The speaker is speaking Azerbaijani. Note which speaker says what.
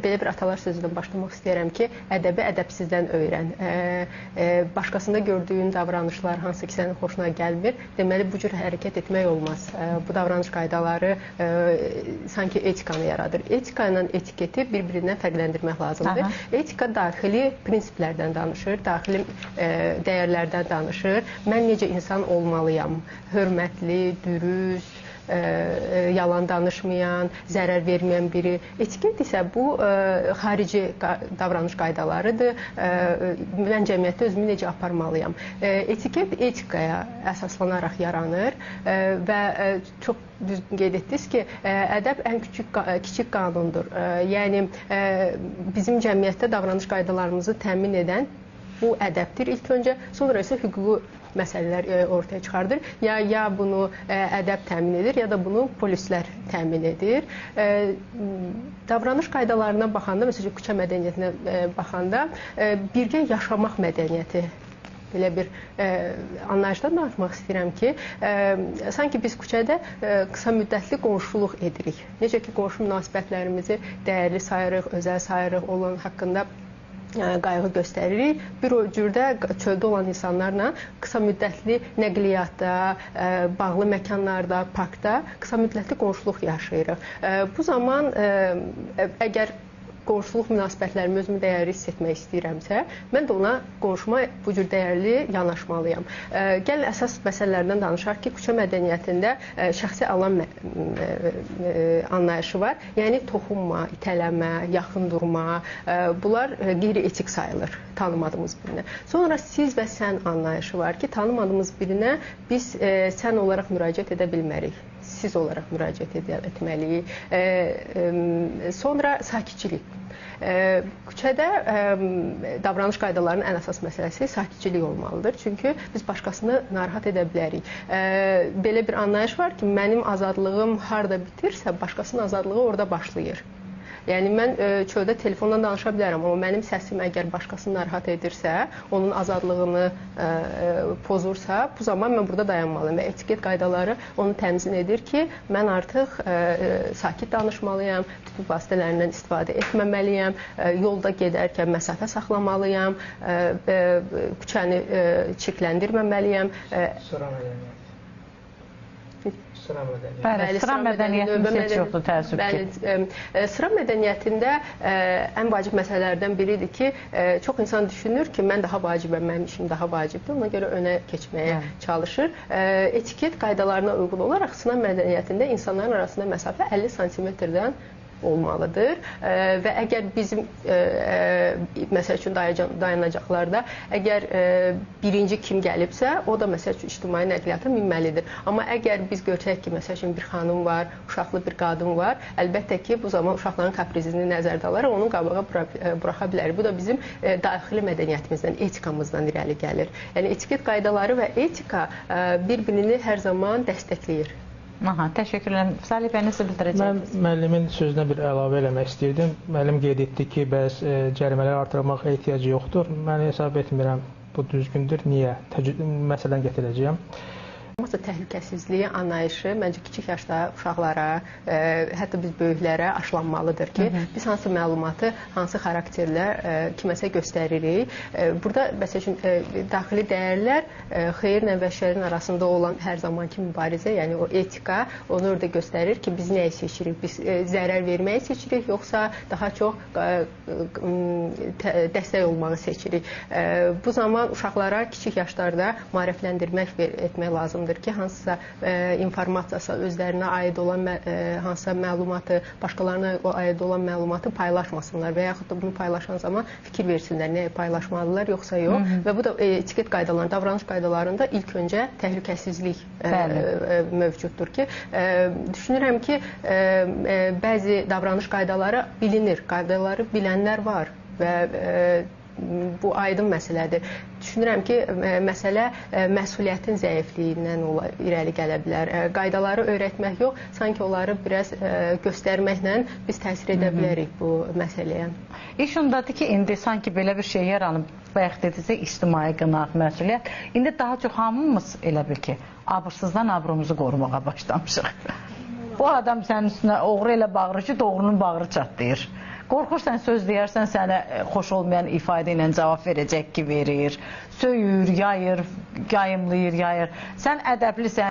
Speaker 1: belə bir atalar sözündən başlamaq istəyirəm ki, ədəbi ədəbsizdən öyrən. Başqasında gördüyün davranışlar hansı ki sənin xoşuna gəlmir, deməli bu cür hərəkət etmək olmaz. Bu davranış qaydaları sanki etikanı yaradır. Etika ilə etiketi bir-birindən fərqləndirmək lazımdır. Etika daxili prinsiplərdən danışır, daxili dəyərlərdən danışır. Mən necə insan olmalıyam? Hörmətli, dürüst, yalan danışmayan, zərər verməyən biri. Etiket isə bu xarici davranış qaydalarıdır. Mən cəmiyyətdə özümü necə aparmalıyam? Etiket etikaya əsaslanaraq yaranır və çox düzgün qeyd etdiniz ki, ədəb ən kiçik qanundur. Yəni bizim cəmiyyətdə davranış qaydalarımızı təmin edən bu ədəbdir ilk öncə, sonra isə hüquqi məsələlər ortaya çıxardır. Ya bunu ədəb təmin edir, ya da bunu polislər təmin edir. Davranış qaydalarına baxanda, məsələn, küçə mədəniyyətinə baxanda birgə yaşamaq mədəniyyəti belə bir anlayışdan danışmaq istəyirəm ki, sanki biz küçədə qısa müddətli qonşuluq edirik. Necə ki, qonşu münasibətlərimizi dəyərli sayırıq, özəl sayırıq, olan haqqında qayğı göstəririk. Bir o cürdə çöldə olan insanlarla qısa müddətli nəqliyyatda, bağlı məkanlarda, parkda qısa müddətli qonşuluq yaşayırıq. Bu zaman əgər qonşuluq münasibətlərimi özümü dəyərli hiss etmək istəyirəmsə, mən də ona qonşuma bu cür dəyərli yanaşmalıyam. Gəlin əsas məsələlərdən danışaq ki, küçə mədəniyyətində şəxsi alan anlayışı var. Yəni toxunma, itələmə, yaxın durma, bunlar qeyri-etik sayılır tanımadığımız birinə. Sonra siz və sən anlayışı var ki, tanımadığımız birinə biz sən olaraq müraciət edə bilmərik. Siz olaraq müraciət etməliyik. Sonra sakitçilik. Küçədə davranış qaydalarının ən əsas məsələsi sakitçilik olmalıdır. Çünki biz başqasını narahat edə bilərik. Belə bir anlayış var ki, mənim azadlığım harada bitirsə, başqasının azadlığı orada başlayır. Yəni, mən çöldə telefondan danışa bilərəm, amma mənim səsim əgər başqasını narahat edirsə, onun azadlığını pozursa, bu zaman mən burada dayanmalıyım və etiket qaydaları onu təmsil edir ki, mən artıq sakit danışmalıyam, tütün vasitələrindən istifadə etməməliyəm, yolda gedərkən məsafə saxlamalıyam, küçəni çirkləndirməməliyəm.
Speaker 2: Bəli, sıra mədəniyyətimiz heç yoxdur, təəssüf ki.
Speaker 1: Sıra mədəniyyətində ən vacib məsələlərdən biridir ki, çox insan düşünür ki, mən daha vacibəm, mənim işim daha vacibdir, ona görə önə keçməyə çalışır. Etiket qaydalarına uyğun olaraq sıra mədəniyyətində insanların arasında məsafə 50 sm-dən olmalıdır və əgər bizim məsəl üçün dayanacaqlarda əgər birinci kim gəlibsə, o da məsəl üçün ictimai nəqliyyata minməlidir. Amma əgər biz görsək ki, məsəl üçün bir xanım var, uşaqlı bir qadın var, əlbəttə ki, bu zaman uşaqların kaprizini nəzərdə alaraq onun qabağa buraxa bilərik. Bu da bizim daxili mədəniyyətimizdən, etikamızdan irəli gəlir. Yəni, etiket qaydaları və etika bir-birini hər zaman dəstəkləyir.
Speaker 2: Təşəkkürlər. Salih bəy, nəsə bildirəcəksiniz?
Speaker 3: Mən müəllimin sözünə bir əlavə eləmək istəyirdim. Müəllim qeyd etdi ki, bəs cərimələri artırmaq ehtiyacı yoxdur. Mən hesab etmirəm, bu düzgündür. Niyə? Məsələn gətirəcəyəm.
Speaker 1: Təhlükəsizliyi anlayışı məncə kiçik yaşda uşaqlara, hətta biz böyüklərə aşılanmalıdır ki, biz hansı məlumatı, hansı xarakterlə kiməsə göstəririk. Burada, məsəl üçün, daxili dəyərlər xeyirlə və şərin arasında olan hər zamanki mübarizə, yəni o etika onu orada göstərir ki, biz nəyi seçirik? Biz zərər verməyi seçirik, yoxsa daha çox dəstək olmağı seçirik? Bu zaman uşaqlara kiçik yaşlarda maarifləndirmək etmək lazımdır ki, hansısa informasiyası, özlərinə aid olan hansısa məlumatı, başqalarına aid olan məlumatı paylaşmasınlar və yaxud da bunu paylaşan zaman fikir versinlər, nəyə paylaşmalılar, yoxsa yox. Və bu da etiket qaydalarında, davranış qaydalarında ilk öncə təhlükəsizlik mövcuddur ki, düşünürəm ki, bəzi davranış qaydaları bilinir, qaydaları bilənlər var və bu aydın məsələdir. Düşünürəm ki, məsələ məsuliyyətin zəifliyindən irəli gələ bilər. Qaydaları öyrətmək yox, sanki onları biraz göstərməklə biz təsir edə bilərik bu məsələyə.
Speaker 2: İş ondadır ki, indi sanki belə bir şey yaranıb, bayaq dedinizsə, ictimai qınaq, məsuliyyət. İndi daha çox hamımız elə bil ki, abırsızdan abrumuzu qorumağa başlamışıq. Bu adam sənin üstünə oğru elə bağırır ki, doğrunun bağrı çatlayır. Qorxursan söz deyərsən sənə xoş olmayan ifadə ilə cavab verəcək ki, verir. Söyür, yayır, yayımlayır, yayır. Sən ədəblisən.